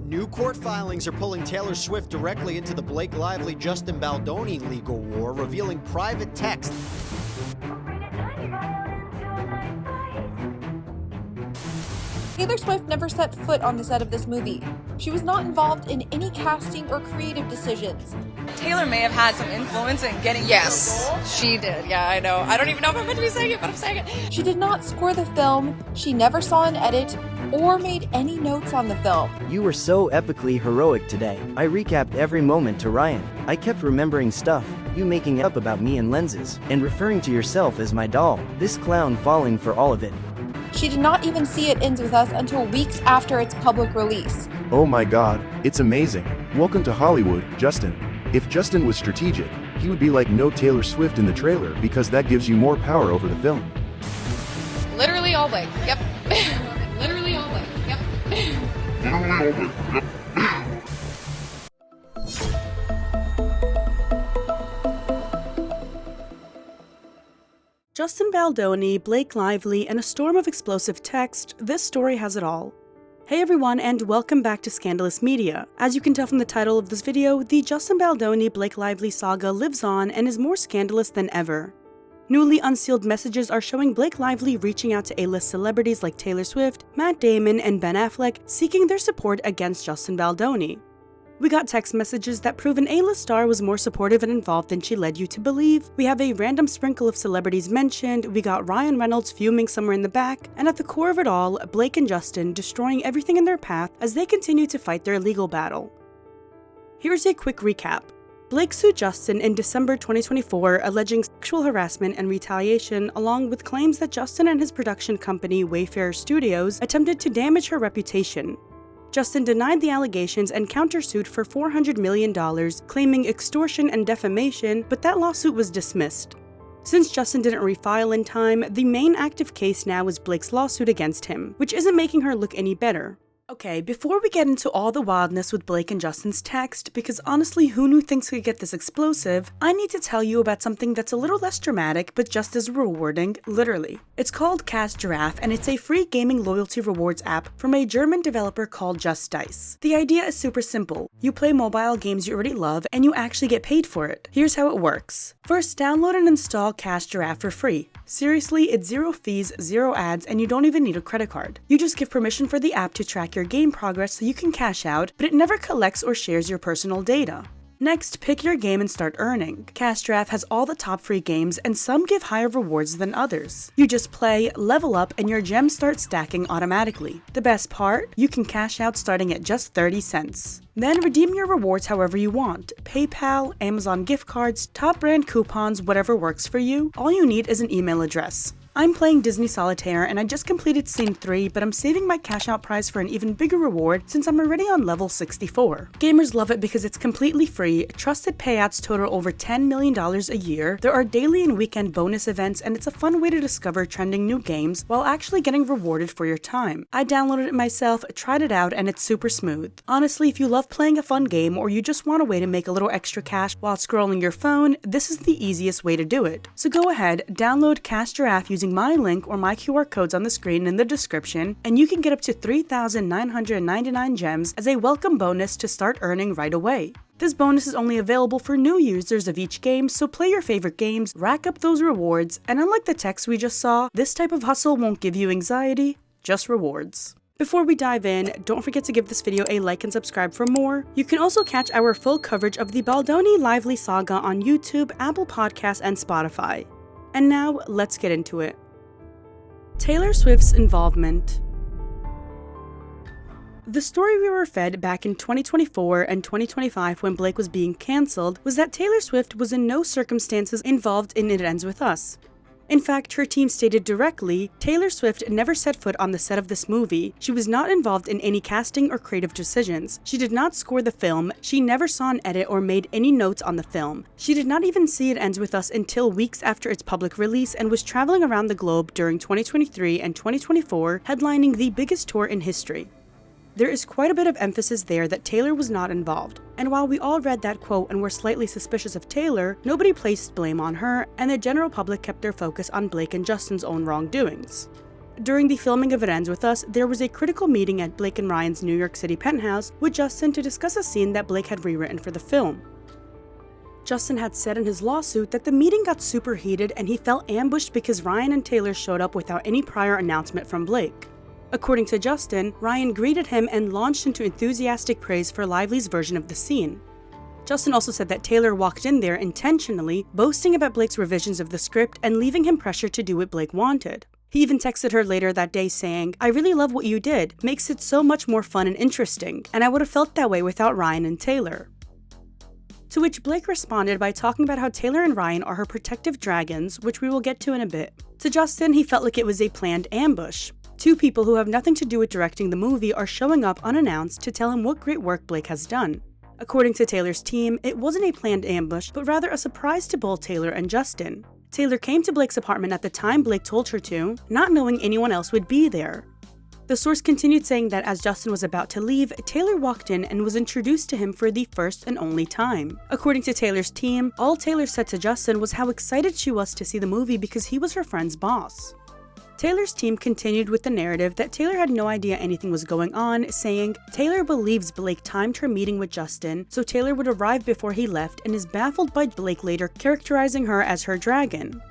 New court filings are pulling Taylor Swift directly into the Blake Lively-Justin Baldoni legal war, revealing private text. Taylor Swift never set foot on the set of this movie. She was not involved in any casting or creative decisions. Taylor may have had some influence in getting Yes, she did. Yeah, I know. I don't even know if I'm meant to be saying it, but I'm saying it. She did not score the film, she never saw an edit, or made any notes on the film. You were so epically heroic today. I recapped every moment to Ryan. I kept remembering stuff, you making up about me and lenses, and referring to yourself as my doll. This clown falling for all of it. She did not even see It Ends With Us until weeks after its public release. Oh my god, it's amazing. Welcome to Hollywood, Justin. If Justin was strategic, he would be like no Taylor Swift in the trailer because that gives you more power over the film. Literally all Blake. Yep. Literally all Blake. Yep. Justin Baldoni, Blake Lively, and a storm of explosive text, this story has it all. Hey everyone, and welcome back to Scandalous Media. As you can tell from the title of this video, the Justin Baldoni, Blake Lively saga lives on and is more scandalous than ever. Newly unsealed messages are showing Blake Lively reaching out to A-list celebrities like Taylor Swift, Matt Damon, and Ben Affleck, seeking their support against Justin Baldoni. We got text messages that prove an A-list star was more supportive and involved than she led you to believe. We have a random sprinkle of celebrities mentioned, we got Ryan Reynolds fuming somewhere in the back, and at the core of it all, Blake and Justin destroying everything in their path as they continue to fight their legal battle. Here's a quick recap. Blake sued Justin in December 2024, alleging sexual harassment and retaliation, along with claims that Justin and his production company, Wayfarer Studios, attempted to damage her reputation. Justin denied the allegations and countersued for $400 million, claiming extortion and defamation, but that lawsuit was dismissed. Since Justin didn't refile in time, the main active case now is Blake's lawsuit against him, which isn't making her look any better. Okay, before we get into all the wildness with Blake and Justin's text, because honestly, who knew things could get this explosive, I need to tell you about something that's a little less dramatic, but just as rewarding, literally. It's called Cast Giraffe, and it's a free gaming loyalty rewards app from a German developer called Just Dice. The idea is super simple. You play mobile games you already love, and you actually get paid for it. Here's how it works. First, download and install Cast Giraffe for free. Seriously, it's zero fees, zero ads, and you don't even need a credit card. You just give permission for the app to track your game progress so you can cash out, but it never collects or shares your personal data. Next, pick your game and start earning. Cast Giraffe has all the top free games, and some give higher rewards than others. You just play, level up, and your gems start stacking automatically. The best part? You can cash out starting at just 30 cents. Then redeem your rewards however you want. PayPal, Amazon gift cards, top brand coupons, whatever works for you. All you need is an email address. I'm playing Disney Solitaire and I just completed Scene 3, but I'm saving my cash out prize for an even bigger reward since I'm already on level 64. Gamers love it because it's completely free, trusted payouts total over $10 million a year, there are daily and weekend bonus events, and it's a fun way to discover trending new games while actually getting rewarded for your time. I downloaded it myself, tried it out, and it's super smooth. Honestly, if you love playing a fun game or you just want a way to make a little extra cash while scrolling your phone, this is the easiest way to do it. So go ahead, download Cast Giraffe using my link or my QR codes on the screen in the description, and you can get up to 3,999 gems as a welcome bonus to start earning right away. This bonus is only available for new users of each game, so play your favorite games, rack up those rewards, and unlike the text we just saw, this type of hustle won't give you anxiety, just rewards. Before we dive in, don't forget to give this video a like and subscribe for more. You can also catch our full coverage of the Baldoni-Lively saga on YouTube, Apple Podcasts, and Spotify. And now, let's get into it. Taylor Swift's involvement. The story we were fed back in 2024 and 2025 when Blake was being cancelled was that Taylor Swift was in no circumstances involved in It Ends With Us. In fact, her team stated directly, Taylor Swift never set foot on the set of this movie, she was not involved in any casting or creative decisions, she did not score the film, she never saw an edit or made any notes on the film. She did not even see It Ends With Us until weeks after its public release and was traveling around the globe during 2023 and 2024, headlining the biggest tour in history. There is quite a bit of emphasis there that Taylor was not involved, and while we all read that quote and were slightly suspicious of Taylor, nobody placed blame on her, and the general public kept their focus on Blake and Justin's own wrongdoings. during the filming of It Ends With Us, there was a critical meeting at Blake and Ryan's New York City penthouse with Justin to discuss a scene that Blake had rewritten for the film. Justin had said in his lawsuit that the meeting got super heated and he felt ambushed because Ryan and Taylor showed up without any prior announcement from Blake. According to Justin, Ryan greeted him and launched into enthusiastic praise for Lively's version of the scene. Justin also said that Taylor walked in there intentionally, boasting about Blake's revisions of the script and leaving him pressure to do what Blake wanted. He even texted her later that day saying, "I really love what you did, makes it so much more fun and interesting, and I would have felt that way without Ryan and Taylor." To which Blake responded by talking about how Taylor and Ryan are her protective dragons, which we will get to in a bit. To Justin, he felt like it was a planned ambush. Two people who have nothing to do with directing the movie are showing up unannounced to tell him what great work Blake has done. According to Taylor's team, it wasn't a planned ambush, but rather a surprise to both Taylor and Justin. Taylor came to Blake's apartment at the time Blake told her to, not knowing anyone else would be there. The source continued saying that as Justin was about to leave, Taylor walked in and was introduced to him for the first and only time. According to Taylor's team, all Taylor said to Justin was how excited she was to see the movie because he was her friend's boss. Taylor's team continued with the narrative that Taylor had no idea anything was going on, saying, "Taylor believes Blake timed her meeting with Justin so Taylor would arrive before he left and is baffled by Blake later characterizing her as her dragon."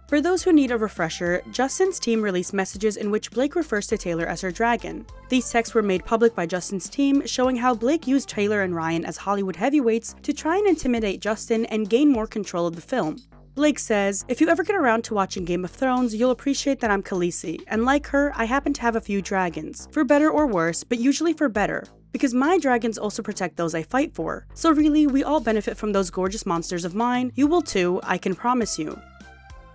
For those who need a refresher, Justin's team released messages in which Blake refers to Taylor as her dragon. These texts were made public by Justin's team, showing how Blake used Taylor and Ryan as Hollywood heavyweights to try and intimidate Justin and gain more control of the film. Blake says, "If you ever get around to watching Game of Thrones, you'll appreciate that I'm Khaleesi, and like her, I happen to have a few dragons, for better or worse, but usually for better. Because my dragons also protect those I fight for. So really, we all benefit from those gorgeous monsters of mine. You will too, I can promise you."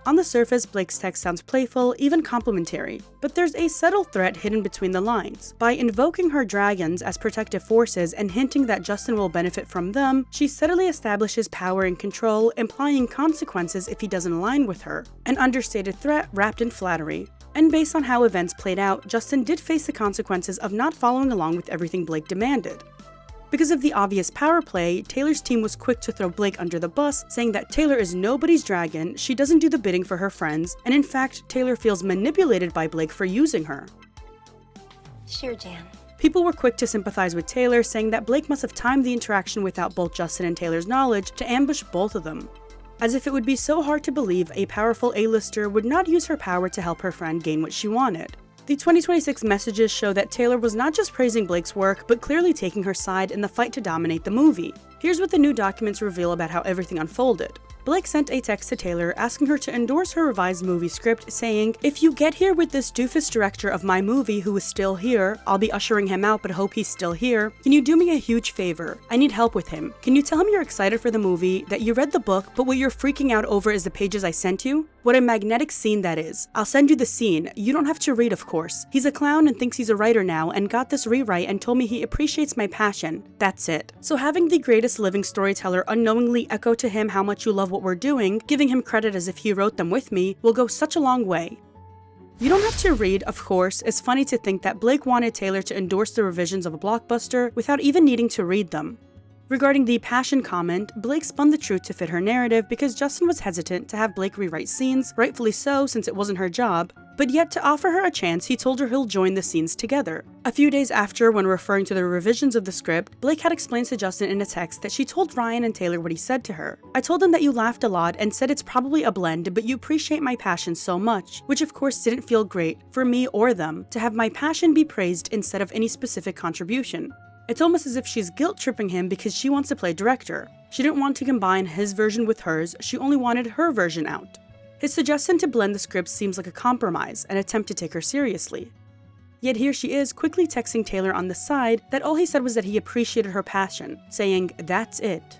On the surface, Blake's text sounds playful, even complimentary, but there's a subtle threat hidden between the lines. By invoking her dragons as protective forces and hinting that Justin will benefit from them, she subtly establishes power and control, implying consequences if he doesn't align with her. An understated threat wrapped in flattery. And based on how events played out, Justin did face the consequences of not following along with everything Blake demanded. Because of the obvious power play, Taylor's team was quick to throw Blake under the bus, saying that Taylor is nobody's dragon, she doesn't do the bidding for her friends, and in fact, Taylor feels manipulated by Blake for using her. Sure, Jan. People were quick to sympathize with Taylor, saying that Blake must have timed the interaction without both Justin and Taylor's knowledge to ambush both of them. As if it would be so hard to believe a powerful A-lister would not use her power to help her friend gain what she wanted. The 2026 messages show that Taylor was not just praising Blake's work, but clearly taking her side in the fight to dominate the movie. Here's what the new documents reveal about how everything unfolded. Blake sent a text to Taylor asking her to endorse her revised movie script, saying, "If you get here with this doofus director of my movie who is still here, I'll be ushering him out but hope he's still here, can you do me a huge favor? I need help with him. Can you tell him you're excited for the movie, that you read the book, but what you're freaking out over is the pages I sent you? What a magnetic scene that is. I'll send you the scene. You don't have to read, of course. He's a clown and thinks he's a writer now and got this rewrite and told me he appreciates my passion. That's it." So having the greatest living storyteller unknowingly echo to him how much you love what we're doing, giving him credit as if he wrote them with me, will go such a long way. You don't have to read, of course. It's funny to think that Blake wanted Taylor to endorse the revisions of a blockbuster without even needing to read them. Regarding the passion comment, Blake spun the truth to fit her narrative because Justin was hesitant to have Blake rewrite scenes, rightfully so since it wasn't her job, but yet to offer her a chance, he told her he'll join the scenes together. A few days after, when referring to the revisions of the script, Blake had explained to Justin in a text that she told Ryan and Taylor what he said to her. "I told them that you laughed a lot and said it's probably a blend, but you appreciate my passion so much," which of course didn't feel great, for me or them, to have my passion be praised instead of any specific contribution. It's almost as if she's guilt-tripping him because she wants to play director. She didn't want to combine his version with hers, she only wanted her version out. His suggestion to blend the scripts seems like a compromise, an attempt to take her seriously. Yet here she is, quickly texting Taylor on the side that all he said was that he appreciated her passion, saying, "That's it."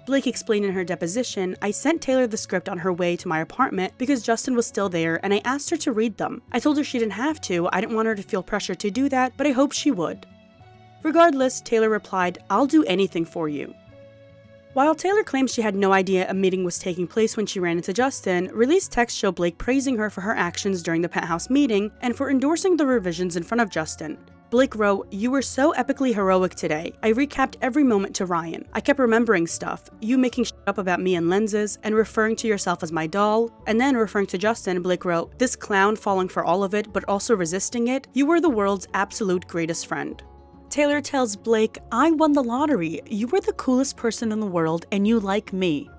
Blake explained in her deposition, "I sent Taylor the script on her way to my apartment because Justin was still there and I asked her to read them. I told her she didn't have to, I didn't want her to feel pressure to do that, but I hoped she would." Regardless, Taylor replied, "I'll do anything for you." While Taylor claims she had no idea a meeting was taking place when she ran into Justin, released texts show Blake praising her for her actions during the penthouse meeting and for endorsing the revisions in front of Justin. Blake wrote, "You were so epically heroic today. I recapped every moment to Ryan. I kept remembering stuff. You making shit up about me and lenses, and referring to yourself as my doll." And then referring to Justin, Blake wrote, "This clown falling for all of it, but also resisting it. You were the world's absolute greatest friend." Taylor tells Blake, "I won the lottery. You were the coolest person in the world, and you like me."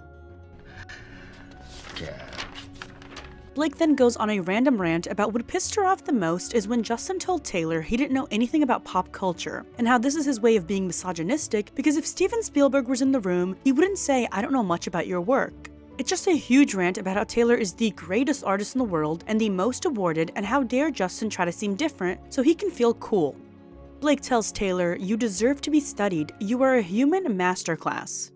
Blake then goes on a random rant about what pissed her off the most is when Justin told Taylor he didn't know anything about pop culture, and how this is his way of being misogynistic because if Steven Spielberg was in the room, he wouldn't say, "I don't know much about your work." It's just a huge rant about how Taylor is the greatest artist in the world and the most awarded, and how dare Justin try to seem different so he can feel cool. Blake tells Taylor, "You deserve to be studied. You are a human masterclass."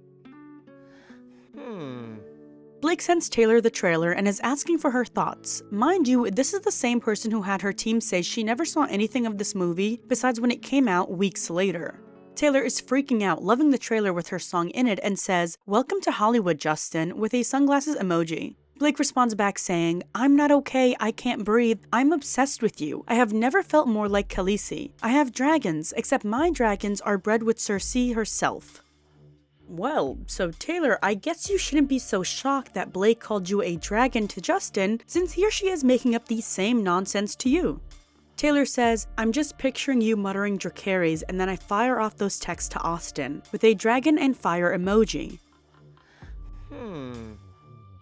Blake sends Taylor the trailer and is asking for her thoughts. Mind you, this is the same person who had her team say she never saw anything of this movie besides when it came out weeks later. Taylor is freaking out, loving the trailer with her song in it, and says, "Welcome to Hollywood, Justin," with a sunglasses emoji. Blake responds back saying, "I'm not okay, I can't breathe, I'm obsessed with you. I have never felt more like Khaleesi. I have dragons, except my dragons are bred with Cersei herself." Well, so Taylor, I guess you shouldn't be so shocked that Blake called you a dragon to Justin, since here she is making up the same nonsense to you. Taylor says, "I'm just picturing you muttering Dracarys, and then I fire off those texts to Austin, with a dragon and fire emoji."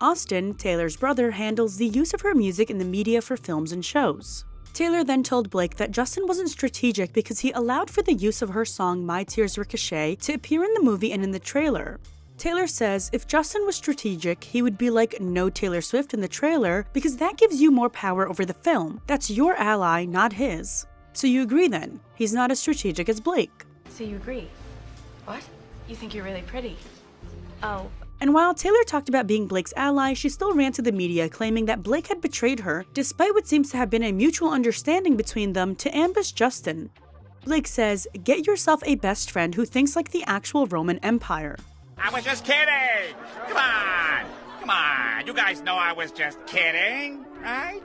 Austin, Taylor's brother, handles the use of her music in the media for films and shows. Taylor then told Blake that Justin wasn't strategic because he allowed for the use of her song My Tears Ricochet to appear in the movie and in the trailer. Taylor says if Justin was strategic, he would be like no Taylor Swift in the trailer because that gives you more power over the film. That's your ally, not his. So you agree then? He's not as strategic as Blake. So you agree? What? You think you're really pretty? Oh. And while Taylor talked about being Blake's ally, she still ran to the media claiming that Blake had betrayed her, despite what seems to have been a mutual understanding between them, to ambush Justin. Blake says, "Get yourself a best friend who thinks like the actual Roman Empire." I was just kidding! Come on! Come on! You guys know I was just kidding, right?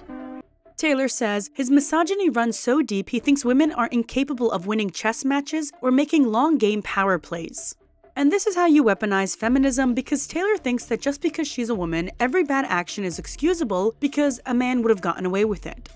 Taylor says his misogyny runs so deep he thinks women are incapable of winning chess matches or making long game power plays. And this is how you weaponize feminism, because Taylor thinks that just because she's a woman, every bad action is excusable because a man would have gotten away with it.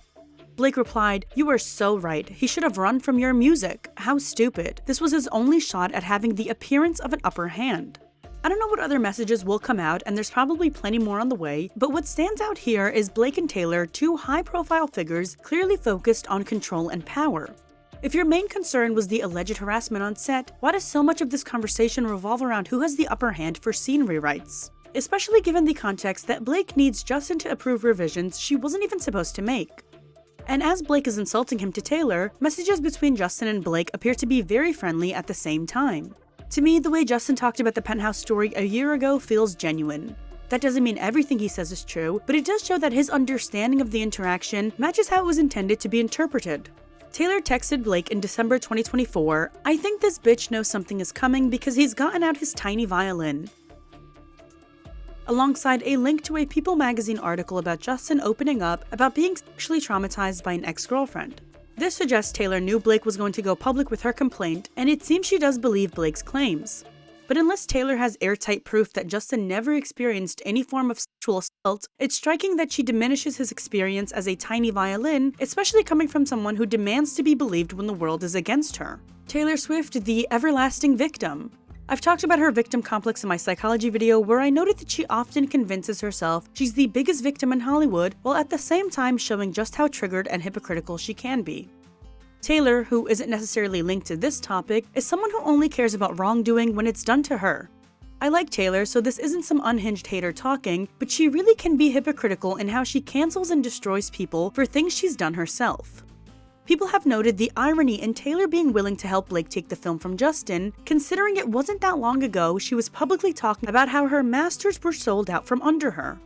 Blake replied, "You are so right. He should have run from your music. How stupid. This was his only shot at having the appearance of an upper hand." I don't know what other messages will come out, and there's probably plenty more on the way, but what stands out here is Blake and Taylor, two high-profile figures clearly focused on control and power. If your main concern was the alleged harassment on set, why does so much of this conversation revolve around who has the upper hand for scene rewrites? Especially given the context that Blake needs Justin to approve revisions she wasn't even supposed to make. And as Blake is insulting him to Taylor, messages between Justin and Blake appear to be very friendly at the same time. To me, the way Justin talked about the Penthouse story a year ago feels genuine. That doesn't mean everything he says is true, but it does show that his understanding of the interaction matches how it was intended to be interpreted. Taylor texted Blake in December 2024, "I think this bitch knows something is coming because he's gotten out his tiny violin," alongside a link to a People magazine article about Justin opening up about being sexually traumatized by an ex-girlfriend. This suggests Taylor knew Blake was going to go public with her complaint, and it seems she does believe Blake's claims. But unless Taylor has airtight proof that Justin never experienced any form of sexual assault, it's striking that she diminishes his experience as a tiny violin, especially coming from someone who demands to be believed when the world is against her. Taylor Swift, the everlasting victim. I've talked about her victim complex in my psychology video, where I noted that she often convinces herself she's the biggest victim in Hollywood, while at the same time showing just how triggered and hypocritical she can be. Taylor, who isn't necessarily linked to this topic, is someone who only cares about wrongdoing when it's done to her. I like Taylor, so this isn't some unhinged hater talking, but she really can be hypocritical in how she cancels and destroys people for things she's done herself. People have noted the irony in Taylor being willing to help Blake take the film from Justin, considering it wasn't that long ago she was publicly talking about how her masters were sold out from under her.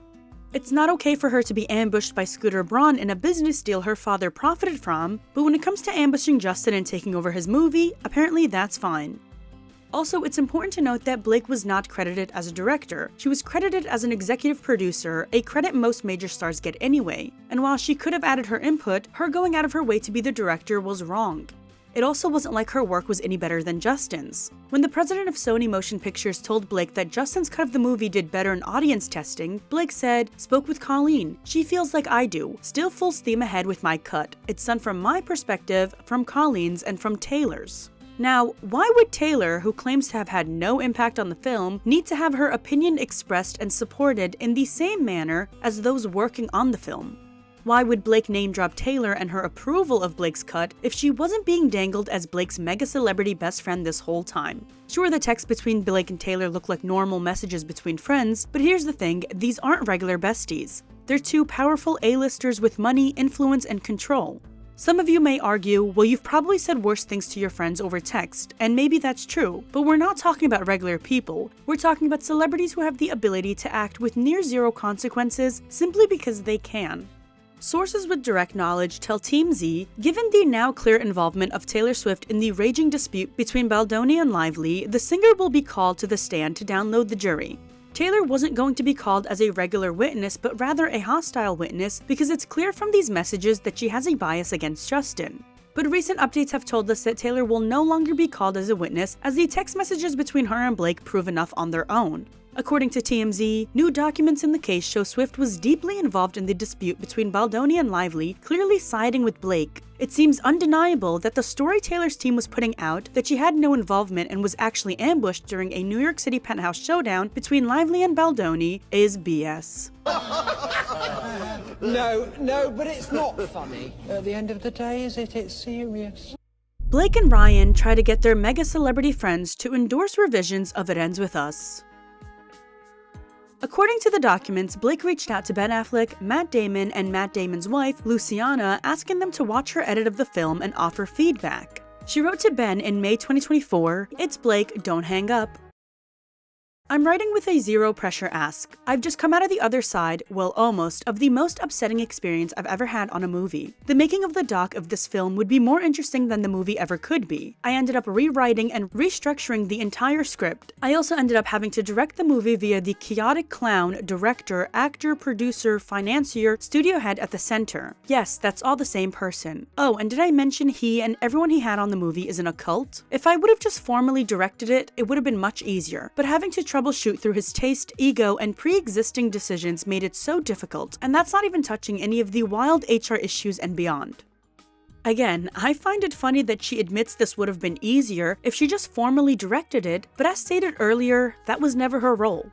It's not okay for her to be ambushed by Scooter Braun in a business deal her father profited from, but when it comes to ambushing Justin and taking over his movie, apparently that's fine. Also, it's important to note that Blake was not credited as a director. She was credited as an executive producer, a credit most major stars get anyway, and while she could have added her input, her going out of her way to be the director was wrong. It also wasn't like her work was any better than Justin's. When the president of Sony Motion Pictures told Blake that Justin's cut of the movie did better in audience testing, Blake said, "Spoke with Colleen. She feels like I do. Still full steam ahead with my cut. It's done from my perspective, from Colleen's, and from Taylor's." Now, why would Taylor, who claims to have had no impact on the film, need to have her opinion expressed and supported in the same manner as those working on the film? Why would Blake name-drop Taylor and her approval of Blake's cut if she wasn't being dangled as Blake's mega-celebrity best friend this whole time? Sure, the texts between Blake and Taylor look like normal messages between friends, but here's the thing, these aren't regular besties. They're two powerful A-listers with money, influence, and control. Some of you may argue, well, you've probably said worse things to your friends over text, and maybe that's true, but we're not talking about regular people. We're talking about celebrities who have the ability to act with near zero consequences simply because they can. Sources with direct knowledge tell TMZ, given the now clear involvement of Taylor Swift in the raging dispute between Baldoni and Lively, the singer will be called to the stand to download the jury. Taylor wasn't going to be called as a regular witness, but rather a hostile witness because it's clear from these messages that she has a bias against Justin. But recent updates have told us that Taylor will no longer be called as a witness, as the text messages between her and Blake prove enough on their own. According to TMZ, new documents in the case show Swift was deeply involved in the dispute between Baldoni and Lively, clearly siding with Blake. It seems undeniable that the story Taylor's team was putting out, that she had no involvement and was actually ambushed during a New York City penthouse showdown between Lively and Baldoni, is BS. No, but it's not funny. At the end of the day, is it? It's serious. Blake and Ryan try to get their mega celebrity friends to endorse revisions of It Ends With Us. According to the documents, Blake reached out to Ben Affleck, Matt Damon, and Matt Damon's wife, Luciana, asking them to watch her edit of the film and offer feedback. She wrote to Ben in May 2024, "It's Blake, don't hang up. I'm writing with a zero-pressure ask. I've just come out of the other side, well almost, of the most upsetting experience I've ever had on a movie. The making of the doc of this film would be more interesting than the movie ever could be. I ended up rewriting and restructuring the entire script. I also ended up having to direct the movie via the chaotic clown, director, actor, producer, financier, studio head at the center. Yes, that's all the same person. Oh, and did I mention he and everyone he had on the movie is in a cult? If I would have just formally directed it, it would have been much easier, but having to troubleshoot through his taste, ego, and pre-existing decisions made it so difficult, and that's not even touching any of the wild HR issues and beyond." Again, I find it funny that she admits this would have been easier if she just formally directed it, but as stated earlier, that was never her role.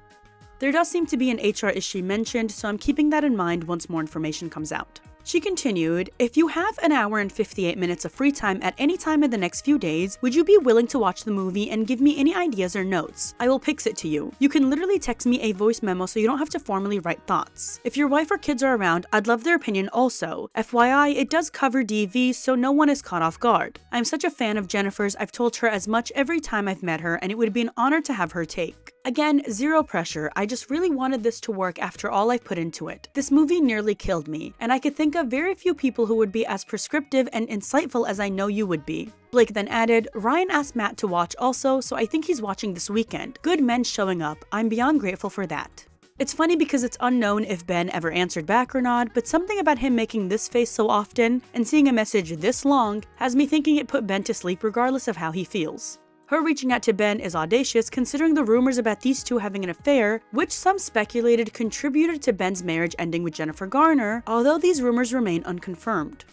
There does seem to be an HR issue mentioned, so I'm keeping that in mind once more information comes out. She continued, "If you have an hour and 58 minutes of free time at any time in the next few days, would you be willing to watch the movie and give me any ideas or notes? I will pix it to you. You can literally text me a voice memo so you don't have to formally write thoughts. If your wife or kids are around, I'd love their opinion also. FYI, it does cover DV, so no one is caught off guard. I'm such a fan of Jennifer's, I've told her as much every time I've met her, and it would be an honor to have her take. Again, zero pressure, I just really wanted this to work after all I've put into it. This movie nearly killed me, and I could think of very few people who would be as prescriptive and insightful as I know you would be." Blake then added, "Ryan asked Matt to watch also, so I think he's watching this weekend. Good men showing up. I'm beyond grateful for that." It's funny because it's unknown if Ben ever answered back or not, but something about him making this face so often and seeing a message this long has me thinking it put Ben to sleep regardless of how he feels. Her reaching out to Ben is audacious considering the rumors about these two having an affair, which some speculated contributed to Ben's marriage ending with Jennifer Garner, although these rumors remain unconfirmed.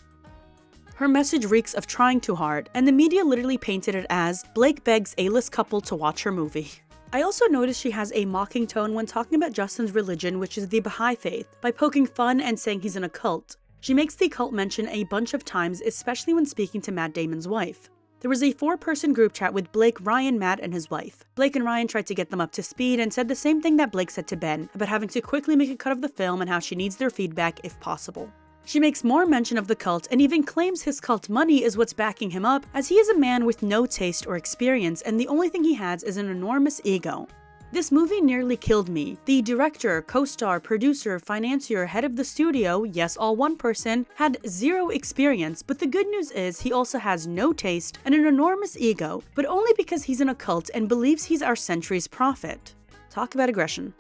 Her message reeks of trying too hard, and the media literally painted it as Blake begs A-list couple to watch her movie. I also noticed she has a mocking tone when talking about Justin's religion, which is the Baha'i faith, by poking fun and saying he's in a cult. She makes the cult mention a bunch of times, especially when speaking to Matt Damon's wife. There was a 4-person group chat with Blake, Ryan, Matt, and his wife. Blake and Ryan tried to get them up to speed and said the same thing that Blake said to Ben, about having to quickly make a cut of the film and how she needs their feedback if possible. She makes more mention of the cult and even claims his cult money is what's backing him up, as he is a man with no taste or experience and the only thing he has is an enormous ego. This movie nearly killed me. The director, co-star, producer, financier, head of the studio, yes, all one person, had zero experience, but the good news is he also has no taste and an enormous ego, but only because he's in a cult and believes he's our century's prophet. Talk about aggression.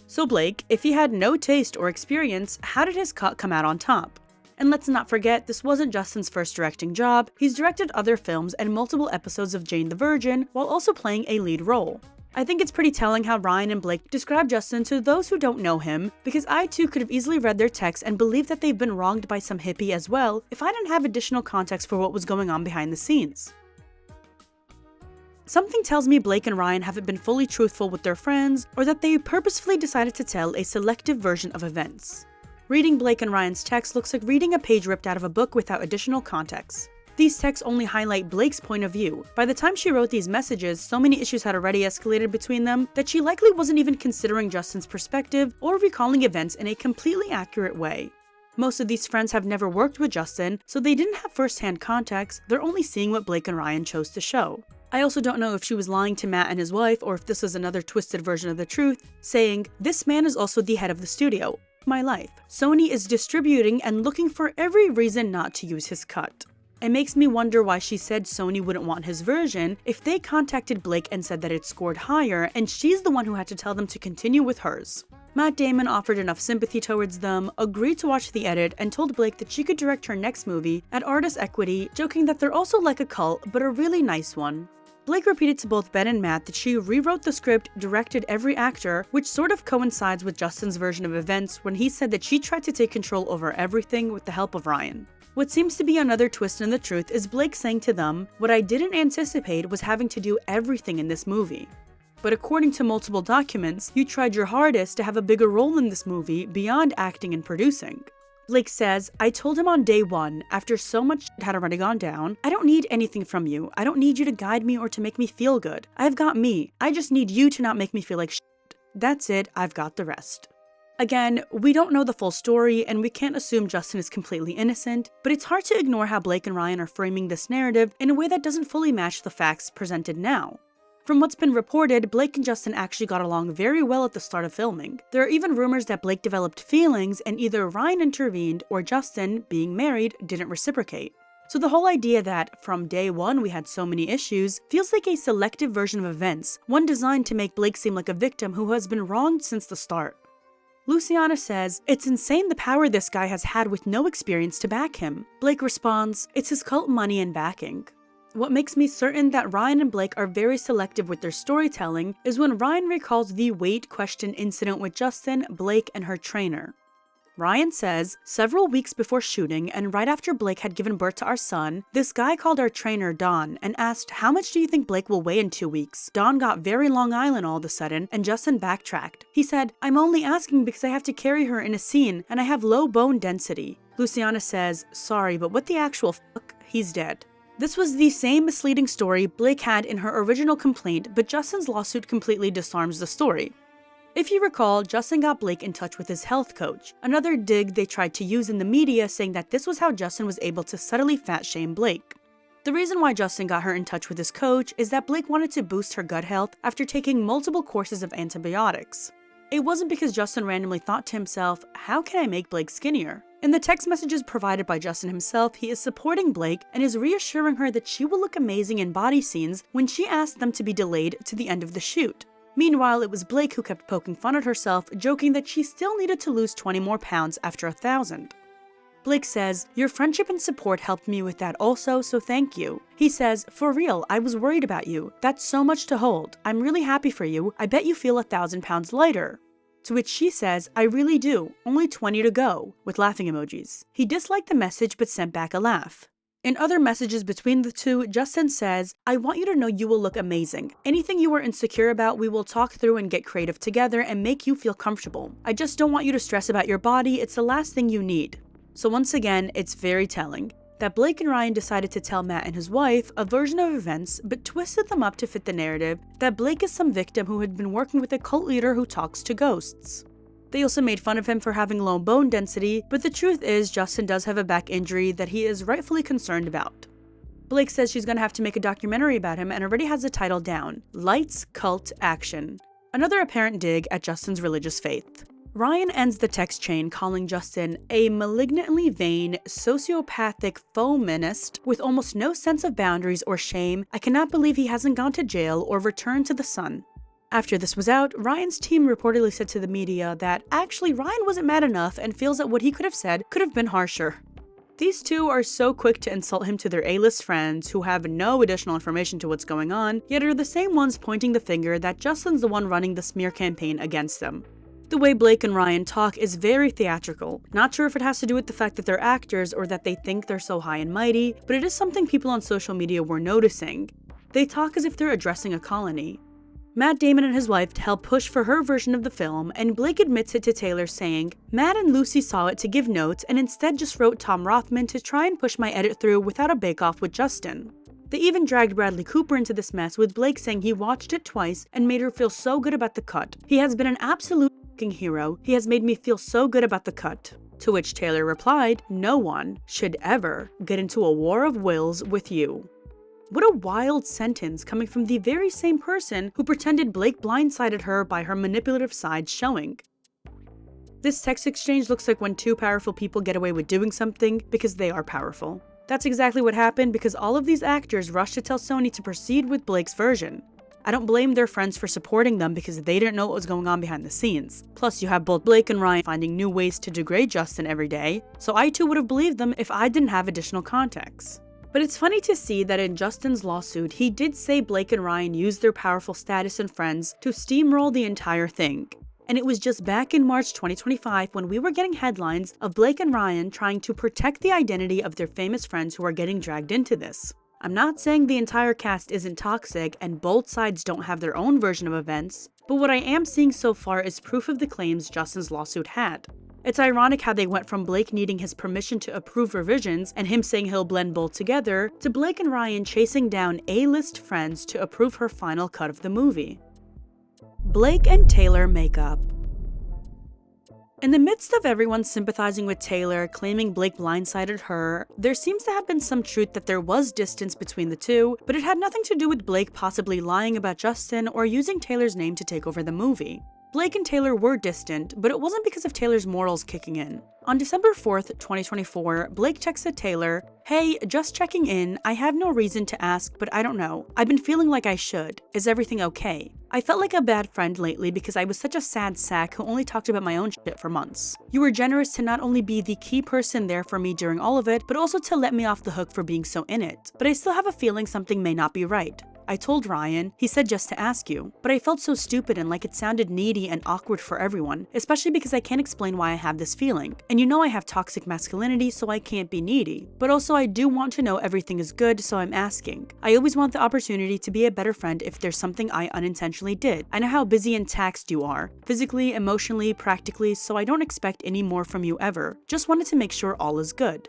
So Blake, if he had no taste or experience, how did his cut come out on top? And let's not forget, this wasn't Justin's first directing job. He's directed other films and multiple episodes of Jane the Virgin, while also playing a lead role. I think it's pretty telling how Ryan and Blake describe Justin to those who don't know him, because I too could have easily read their text and believed that they've been wronged by some hippie as well if I didn't have additional context for what was going on behind the scenes. Something tells me Blake and Ryan haven't been fully truthful with their friends, or that they purposefully decided to tell a selective version of events. Reading Blake and Ryan's text looks like reading a page ripped out of a book without additional context. These texts only highlight Blake's point of view. By the time she wrote these messages, so many issues had already escalated between them that she likely wasn't even considering Justin's perspective or recalling events in a completely accurate way. Most of these friends have never worked with Justin, so they didn't have first-hand context, they're only seeing what Blake and Ryan chose to show. I also don't know if she was lying to Matt and his wife, or if this was another twisted version of the truth, saying, "This man is also the head of the studio. My life. Sony is distributing and looking for every reason not to use his cut." It makes me wonder why she said Sony wouldn't want his version if they contacted Blake and said that it scored higher, and she's the one who had to tell them to continue with hers. Matt Damon offered enough sympathy towards them, agreed to watch the edit, and told Blake that she could direct her next movie at Artist Equity, joking that they're also like a cult, but a really nice one. Blake repeated to both Ben and Matt that she rewrote the script, directed every actor, which sort of coincides with Justin's version of events when he said that she tried to take control over everything with the help of Ryan. What seems to be another twist in the truth is Blake saying to them, "What I didn't anticipate was having to do everything in this movie. But according to multiple documents, you tried your hardest to have a bigger role in this movie beyond acting and producing." Blake says, "I told him on day one, after so much shit had already gone down, I don't need anything from you. I don't need you to guide me or to make me feel good. I've got me. I just need you to not make me feel like shit. That's it, I've got the rest." Again, we don't know the full story, and we can't assume Justin is completely innocent, but it's hard to ignore how Blake and Ryan are framing this narrative in a way that doesn't fully match the facts presented now. From what's been reported, Blake and Justin actually got along very well at the start of filming. There are even rumors that Blake developed feelings and either Ryan intervened or Justin, being married, didn't reciprocate. So the whole idea that, from day one we had so many issues, feels like a selective version of events, one designed to make Blake seem like a victim who has been wronged since the start. Luciana says, "It's insane the power this guy has had with no experience to back him." Blake responds, "It's his cult money and backing." What makes me certain that Ryan and Blake are very selective with their storytelling is when Ryan recalls the weight question incident with Justin, Blake, and her trainer. Ryan says, "Several weeks before shooting and right after Blake had given birth to our son, this guy called our trainer Don and asked, 'How much do you think Blake will weigh in 2 weeks?' Don got very Long Island all of a sudden, and Justin backtracked. He said, 'I'm only asking because I have to carry her in a scene and I have low bone density.' Luciana says, 'Sorry, but what the actual fuck? He's dead.'" This was the same misleading story Blake had in her original complaint, but Justin's lawsuit completely disarms the story. If you recall, Justin got Blake in touch with his health coach, another dig they tried to use in the media saying that this was how Justin was able to subtly fat-shame Blake. The reason why Justin got her in touch with his coach is that Blake wanted to boost her gut health after taking multiple courses of antibiotics. It wasn't because Justin randomly thought to himself, "How can I make Blake skinnier?" In the text messages provided by Justin himself, he is supporting Blake and is reassuring her that she will look amazing in body scenes when she asked them to be delayed to the end of the shoot. Meanwhile, it was Blake who kept poking fun at herself, joking that she still needed to lose 20 more pounds after 1,000. Blake says, "Your friendship and support helped me with that also, so thank you." He says, "For real, I was worried about you. That's so much to hold. I'm really happy for you. I bet you feel 1,000 pounds lighter." To which she says, "I really do. Only 20 to go," with laughing emojis. He disliked the message but sent back a laugh. In other messages between the two, Justin says, "I want you to know you will look amazing. Anything you are insecure about, we will talk through and get creative together and make you feel comfortable. I just don't want you to stress about your body. It's the last thing you need." So once again, it's very telling that Blake and Ryan decided to tell Matt and his wife a version of events, but twisted them up to fit the narrative that Blake is some victim who had been working with a cult leader who talks to ghosts. They also made fun of him for having low bone density, but the truth is Justin does have a back injury that he is rightfully concerned about. Blake says she's gonna have to make a documentary about him and already has the title down, Lights, Cult, Action. Another apparent dig at Justin's religious faith. Ryan ends the text chain calling Justin a malignantly vain, sociopathic fominist with almost no sense of boundaries or shame. I cannot believe he hasn't gone to jail or returned to the sun. After this was out, Ryan's team reportedly said to the media that actually Ryan wasn't mad enough and feels that what he could have said could have been harsher. These two are so quick to insult him to their A-list friends who have no additional information to what's going on, yet are the same ones pointing the finger that Justin's the one running the smear campaign against them. The way Blake and Ryan talk is very theatrical. Not sure if it has to do with the fact that they're actors or that they think they're so high and mighty, but it is something people on social media were noticing. They talk as if they're addressing a colony. Matt Damon and his wife help push for her version of the film, and Blake admits it to Taylor, saying, "Matt and Lucy saw it to give notes and instead just wrote Tom Rothman to try and push my edit through without a bake-off with Justin." They even dragged Bradley Cooper into this mess, with Blake saying he watched it twice and made her feel so good about the cut. "He has been an absolute fucking hero. He has made me feel so good about the cut." To which Taylor replied, "No one should ever get into a war of wills with you." What a wild sentence coming from the very same person who pretended Blake blindsided her by her manipulative side showing. This text exchange looks like when two powerful people get away with doing something because they are powerful. That's exactly what happened, because all of these actors rushed to tell Sony to proceed with Blake's version. I don't blame their friends for supporting them because they didn't know what was going on behind the scenes. Plus, you have both Blake and Ryan finding new ways to degrade Justin every day, so I too would have believed them if I didn't have additional context. But it's funny to see that in Justin's lawsuit, he did say Blake and Ryan used their powerful status and friends to steamroll the entire thing. And it was just back in March 2025 when we were getting headlines of Blake and Ryan trying to protect the identity of their famous friends who are getting dragged into this. I'm not saying the entire cast isn't toxic and both sides don't have their own version of events, but what I am seeing so far is proof of the claims Justin's lawsuit had. It's ironic how they went from Blake needing his permission to approve revisions and him saying he'll blend both together, to Blake and Ryan chasing down A-list friends to approve her final cut of the movie. Blake and Taylor makeup. In the midst of everyone sympathizing with Taylor, claiming Blake blindsided her, there seems to have been some truth that there was distance between the two, but it had nothing to do with Blake possibly lying about Justin or using Taylor's name to take over the movie. Blake and Taylor were distant, but it wasn't because of Taylor's morals kicking in. On December 4th, 2024, Blake texted Taylor, "Hey, just checking in. I have no reason to ask, but I don't know. I've been feeling like I should. Is everything okay? I felt like a bad friend lately because I was such a sad sack who only talked about my own shit for months. You were generous to not only be the key person there for me during all of it, but also to let me off the hook for being so in it. But I still have a feeling something may not be right. I told Ryan, he said just to ask you, but I felt so stupid and like it sounded needy and awkward for everyone, especially because I can't explain why I have this feeling. And you know I have toxic masculinity, so I can't be needy. But also I do want to know everything is good, so I'm asking. I always want the opportunity to be a better friend if there's something I unintentionally did. I know how busy and taxed you are, physically, emotionally, practically, so I don't expect any more from you ever. Just wanted to make sure all is good."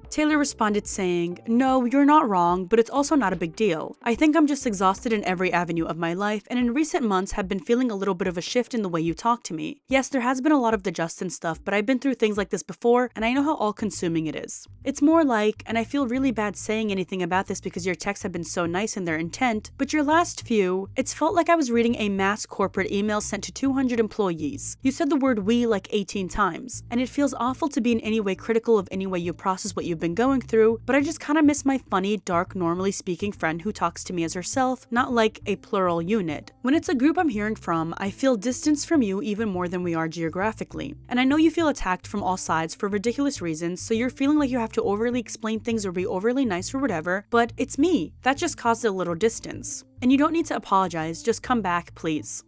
Taylor responded saying, "No, you're not wrong, but it's also not a big deal. I think I'm just exhausted in every avenue of my life, and in recent months have been feeling a little bit of a shift in the way you talk to me. Yes, there has been a lot of the Justin stuff, but I've been through things like this before, and I know how all-consuming it is. It's more like, and I feel really bad saying anything about this because your texts have been so nice in their intent, but your last few, it's felt like I was reading a mass corporate email sent to 200 employees. You said the word we like 18 times, and it feels awful to be in any way critical of any way you process what you've been going through, but I just kinda miss my funny, dark, normally speaking friend who talks to me as herself, not like a plural unit. When it's a group I'm hearing from, I feel distance from you even more than we are geographically. And I know you feel attacked from all sides for ridiculous reasons, so you're feeling like you have to overly explain things or be overly nice or whatever, but it's me. That just caused a little distance. And you don't need to apologize, just come back, please."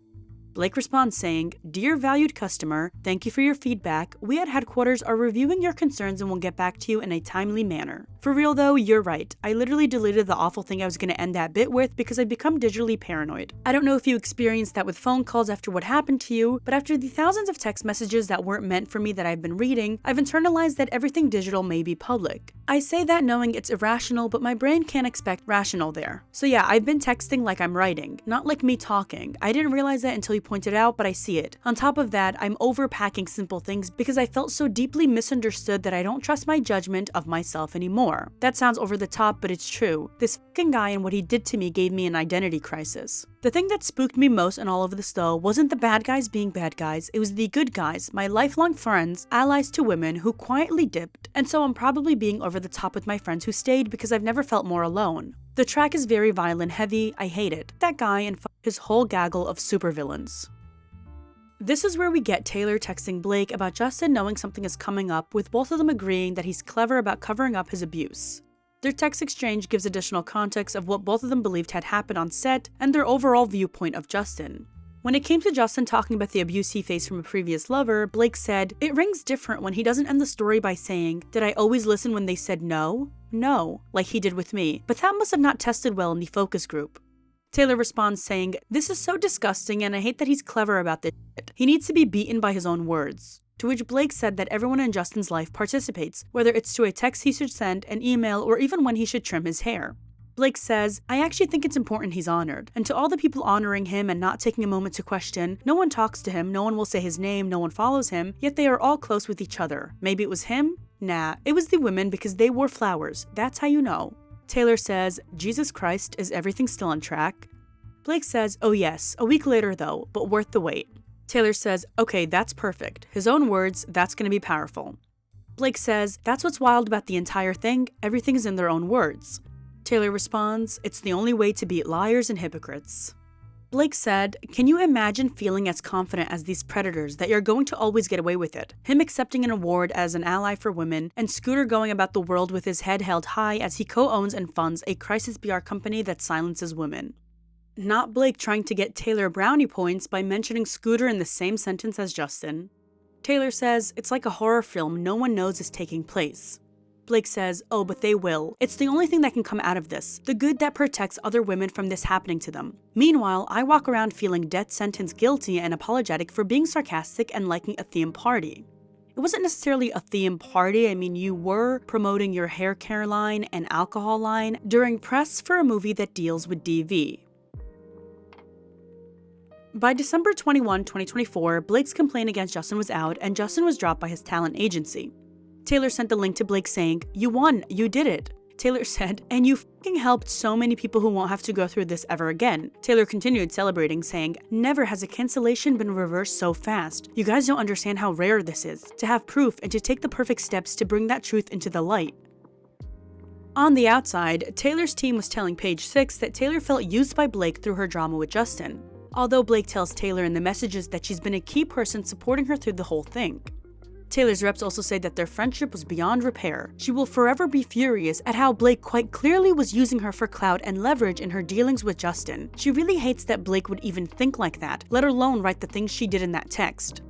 Blake responds saying, "Dear valued customer, thank you for your feedback. We at headquarters are reviewing your concerns and will get back to you in a timely manner. For real though, you're right. I literally deleted the awful thing I was going to end that bit with because I've become digitally paranoid. I don't know if you experienced that with phone calls after what happened to you, but after the thousands of text messages that weren't meant for me that I've been reading, I've internalized that everything digital may be public. I say that knowing it's irrational, but my brain can't expect rational there. So yeah, I've been texting like I'm writing, not like me talking. I didn't realize that until you pointed out, but I see it. On top of that, I'm overpacking simple things because I felt so deeply misunderstood that I don't trust my judgment of myself anymore. That sounds over the top, but it's true. This fucking guy and what he did to me gave me an identity crisis. The thing that spooked me most in all of this though wasn't the bad guys being bad guys, it was the good guys, my lifelong friends, allies to women who quietly dipped, and so I'm probably being over the top with my friends who stayed because I've never felt more alone. The track is very violent heavy, I hate it. That guy and his whole gaggle of supervillains." This is where we get Taylor texting Blake about Justin knowing something is coming up, with both of them agreeing that he's clever about covering up his abuse. Their text exchange gives additional context of what both of them believed had happened on set and their overall viewpoint of Justin. When it came to Justin talking about the abuse he faced from a previous lover, Blake said, "It rings different when he doesn't end the story by saying, 'Did I always listen when they said no?' No, like he did with me, but that must have not tested well in the focus group." Taylor responds saying, "This is so disgusting and I hate that he's clever about this shit. He needs to be beaten by his own words." To which Blake said that everyone in Justin's life participates, whether it's to a text he should send, an email, or even when he should trim his hair. Blake says, "I actually think it's important he's honored. And to all the people honoring him and not taking a moment to question, no one talks to him, no one will say his name, no one follows him, yet they are all close with each other. Maybe it was him? Nah, it was the women because they wore flowers. That's how you know." Taylor says, "Jesus Christ, is everything still on track?" Blake says, "Oh yes, a week later though, but worth the wait." Taylor says, "Okay, that's perfect. His own words, that's gonna be powerful." Blake says, "That's what's wild about the entire thing, everything is in their own words." Taylor responds, "It's the only way to beat liars and hypocrites." Blake said, "Can you imagine feeling as confident as these predators that you're going to always get away with it? Him accepting an award as an ally for women, and Scooter going about the world with his head held high as he co-owns and funds a crisis PR company that silences women." Not Blake trying to get Taylor brownie points by mentioning Scooter in the same sentence as Justin. Taylor says, "It's like a horror film no one knows is taking place." Blake says, "Oh, but they will. It's the only thing that can come out of this, the good that protects other women from this happening to them. Meanwhile, I walk around feeling death sentence guilty and apologetic for being sarcastic and liking a theme party." It wasn't necessarily a theme party. I mean, you were promoting your hair care line and alcohol line during press for a movie that deals with DV. By December 21, 2024, Blake's complaint against Justin was out and Justin was dropped by his talent agency. Taylor sent the link to Blake saying, "You won, you did it." Taylor said, "And you fucking helped so many people who won't have to go through this ever again." Taylor continued celebrating, saying, "Never has a cancellation been reversed so fast. You guys don't understand how rare this is, to have proof and to take the perfect steps to bring that truth into the light." On the outside, Taylor's team was telling Page Six that Taylor felt used by Blake through her drama with Justin. Although Blake tells Taylor in the messages that she's been a key person supporting her through the whole thing. Taylor's reps also say that their friendship was beyond repair. She will forever be furious at how Blake quite clearly was using her for clout and leverage in her dealings with Justin. She really hates that Blake would even think like that, let alone write the things she did in that text.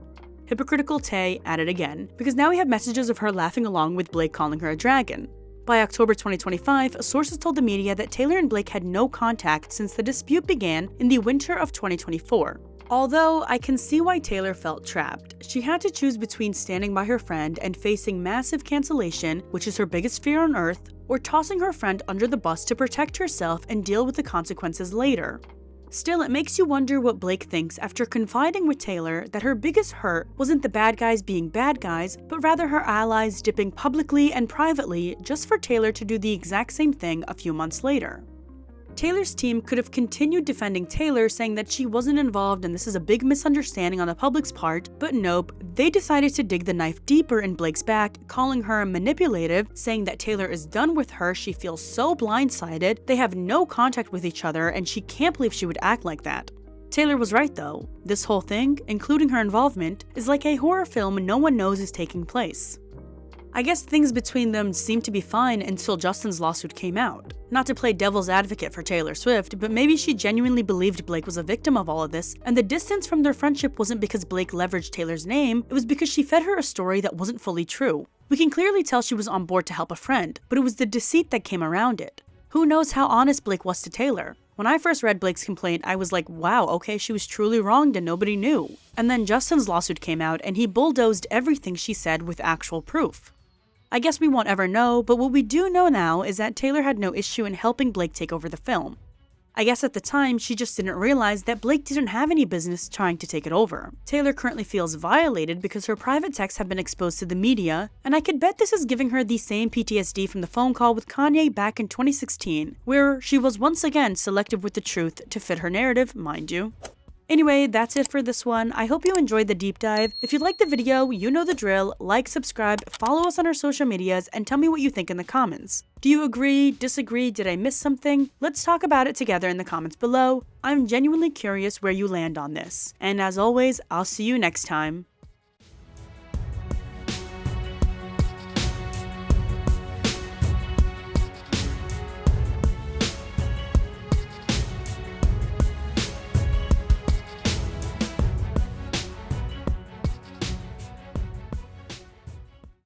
Hypocritical Tay at it again, because now we have messages of her laughing along with Blake calling her a dragon. By October 2025, sources told the media that Taylor and Blake had no contact since the dispute began in the winter of 2024. Although I can see why Taylor felt trapped. She had to choose between standing by her friend and facing massive cancellation, which is her biggest fear on earth, or tossing her friend under the bus to protect herself and deal with the consequences later. Still, it makes you wonder what Blake thinks after confiding with Taylor that her biggest hurt wasn't the bad guys being bad guys, but rather her allies dipping publicly and privately just for Taylor to do the exact same thing a few months later. Taylor's team could have continued defending Taylor, saying that she wasn't involved and this is a big misunderstanding on the public's part, but nope, they decided to dig the knife deeper in Blake's back, calling her manipulative, saying that Taylor is done with her, she feels so blindsided, they have no contact with each other, and she can't believe she would act like that. Taylor was right though. This whole thing, including her involvement, is like a horror film no one knows is taking place. I guess things between them seemed to be fine until Justin's lawsuit came out. Not to play devil's advocate for Taylor Swift, but maybe she genuinely believed Blake was a victim of all of this, and the distance from their friendship wasn't because Blake leveraged Taylor's name, it was because she fed her a story that wasn't fully true. We can clearly tell she was on board to help a friend, but it was the deceit that came around it. Who knows how honest Blake was to Taylor? When I first read Blake's complaint, I was like, wow, okay, she was truly wronged and nobody knew. And then Justin's lawsuit came out and he bulldozed everything she said with actual proof. I guess we won't ever know, but what we do know now is that Taylor had no issue in helping Blake take over the film. I guess at the time, she just didn't realize that Blake didn't have any business trying to take it over. Taylor currently feels violated because her private texts have been exposed to the media, and I could bet this is giving her the same PTSD from the phone call with Kanye back in 2016, where she was once again selective with the truth to fit her narrative, mind you. Anyway, that's it for this one. I hope you enjoyed the deep dive. If you liked the video, you know the drill. Like, subscribe, follow us on our social medias, and tell me what you think in the comments. Do you agree, disagree, did I miss something? Let's talk about it together in the comments below. I'm genuinely curious where you land on this. And as always, I'll see you next time.